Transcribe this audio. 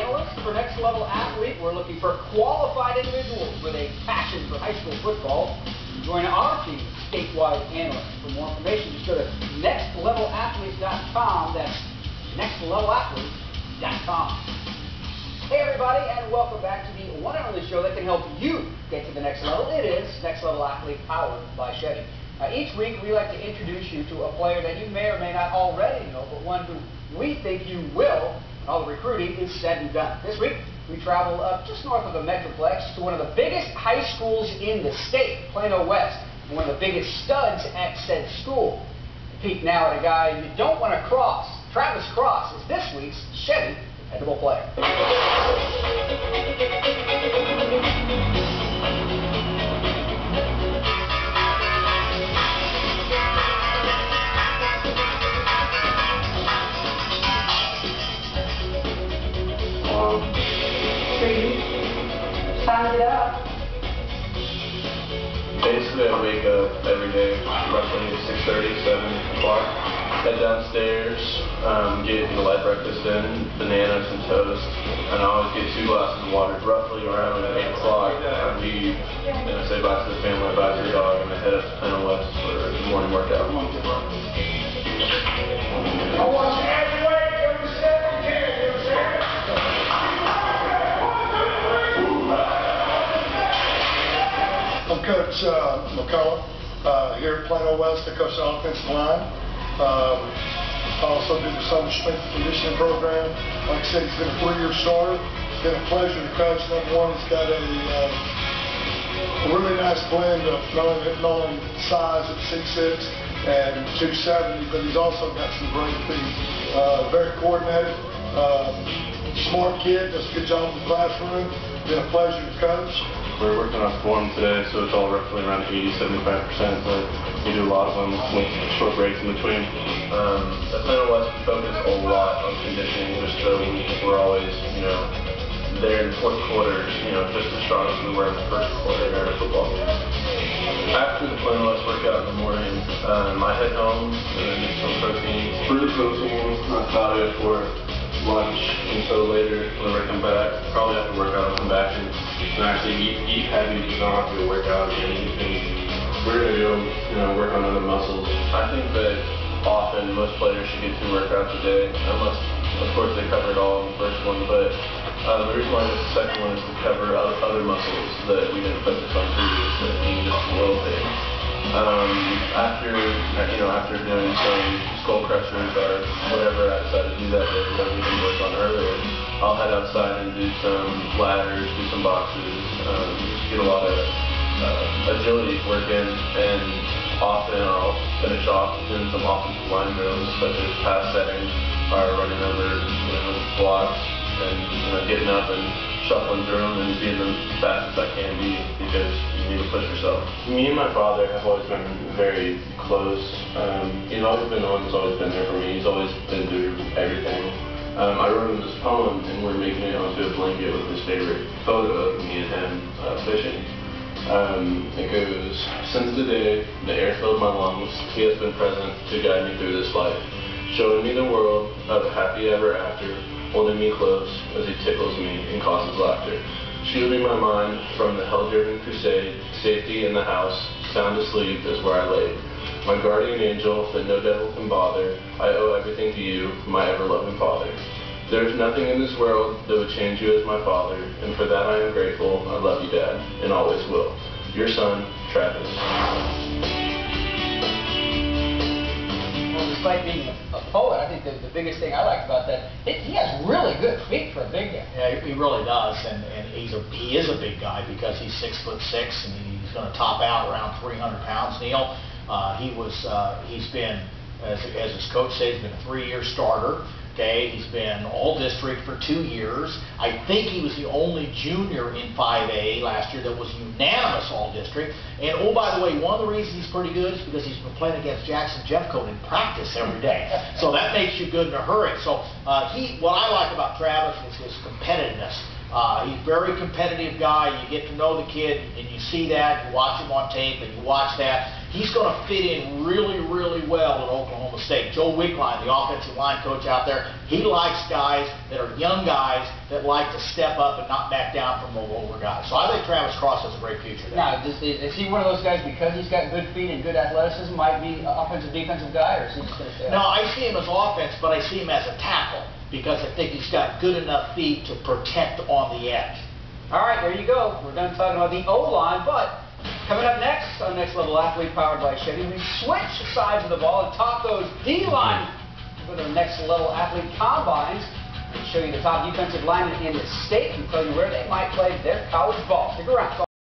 analyst for Next Level Athlete. We're looking for qualified individuals with a passion for high school football to join our team of statewide analysts. For more information, just go to nextlevelathlete.com. That's nextlevelathlete.com. Hey everybody, and welcome back to the one and only show that can help you get to the next level. It is Next Level Athlete, powered by Chevy. Each week we like to introduce you to a player that you may or may not already know, but one who we think you will when all the recruiting is said and done. This week we travel up just north of the Metroplex to one of the biggest high schools in the state, Plano West, and one of the biggest studs at said school. Peek now at a guy you don't want to cross. Travis Cross is this week's Chevy Dependable Player. Sound it up. Basically, I wake up every day roughly 6:30, 7 o'clock, head downstairs, get the light breakfast in, bananas and toast, and I always get 2 glasses of water. Roughly around 8 o'clock, I leave, and I say bye to the family, bye to the dog, and I head up to Plano West for the morning workout. I want you everywhere, give me 7, 10, give me 7. I'm Coach McCullough here at Plano West. I coach the offensive line. I also do the summer strength and conditioning program. Like I said, he's been a 3-year starter. It's been a pleasure to coach. Number one, he's got a really nice blend of not only size at 6'6" and 270, but he's also got some great feet. Very coordinated, smart kid, does a good job in the classroom. Been a pleasure to coach. We're working on form today, so it's all roughly around 80-75%, but we do a lot of them with short breaks in between. At Plano West, we focus a lot on conditioning, just so we're always, there in the fourth quarter, just as strong as we were in the first quarter during our football game. After the Plano West workout in the morning, I head home and get some protein. Fruit protein, not about it for lunch, and so later when I come back, probably after workout, I'll come back and actually eat heavy because I don't have to go work out again. We're going to go, work on other muscles. I think that often most players should get 2 workouts a day, unless, of course, they cover it all in the first one. But the reason why the second one is to cover other muscles that we didn't focus on previously, being just a little bit. After doing some skull crushers or whatever I decided to do that day, that we didn't work on earlier, I'll head outside and do some ladders, do some boxes, get a lot of agility work in, and often I'll finish off doing some offensive line drills such as pass setting or running over blocks and getting up and shuffling through them and being the fastest I can be, because you need to push yourself. Me and my father have always been very close. He's always been the one who's always been there for me. He's always been through everything. I wrote him this poem, and we're making it onto a blanket with his favorite photo of me and him fishing. It goes, since the day the air filled my lungs, he has been present to guide me through this life, showing me the world of a happy ever after, holding me close as he tickles me and causes laughter, shielding my mind from the hell-driven crusade, safety in the house, sound asleep is where I lay. My guardian angel that no devil can bother, I owe everything to you, my ever-loving Father. There is nothing in this world that would change you as my father, and for that I am grateful. I love you, Dad, and always will. Your son, Travis. Well, despite being a poet, I think the biggest thing I like about that, he has really good feet for a big guy. Yeah, he really does, and he is a big guy because he's 6'6", and he's going to top out around 300 pounds. Neil, he's been, as his coach said, he's been a 3-year starter. Okay, he's been all-district for 2 years. I think he was the only junior in 5A last year that was unanimous all-district. And oh, by the way, one of the reasons he's pretty good is because he's been playing against Jackson Jeffcoat in practice every day. So that makes you good in a hurry. So what I like about Travis is his competitiveness. He's a very competitive guy. You get to know the kid, and you see that. You watch him on tape, and you watch that. he's going to fit in really, really well at Oklahoma State. Joe Wickline, the offensive line coach out there, he likes guys that are young guys that like to step up and not back down from the older guys. So I think Travis Cross has a great future there. Now, is he one of those guys, because he's got good feet and good athleticism, might be an offensive, defensive guy, or is he just going to stay? No, I see him as offense, but I see him as a tackle because I think he's got good enough feet to protect on the edge. All right, there you go. We're done talking about the O-line, but coming up next on Next Level Athlete powered by Chevy, we switch sides of the ball and talk those D-line for the Next Level Athlete combines. We'll show you the top defensive linemen in the state and tell you where they might play their college ball. Stick around.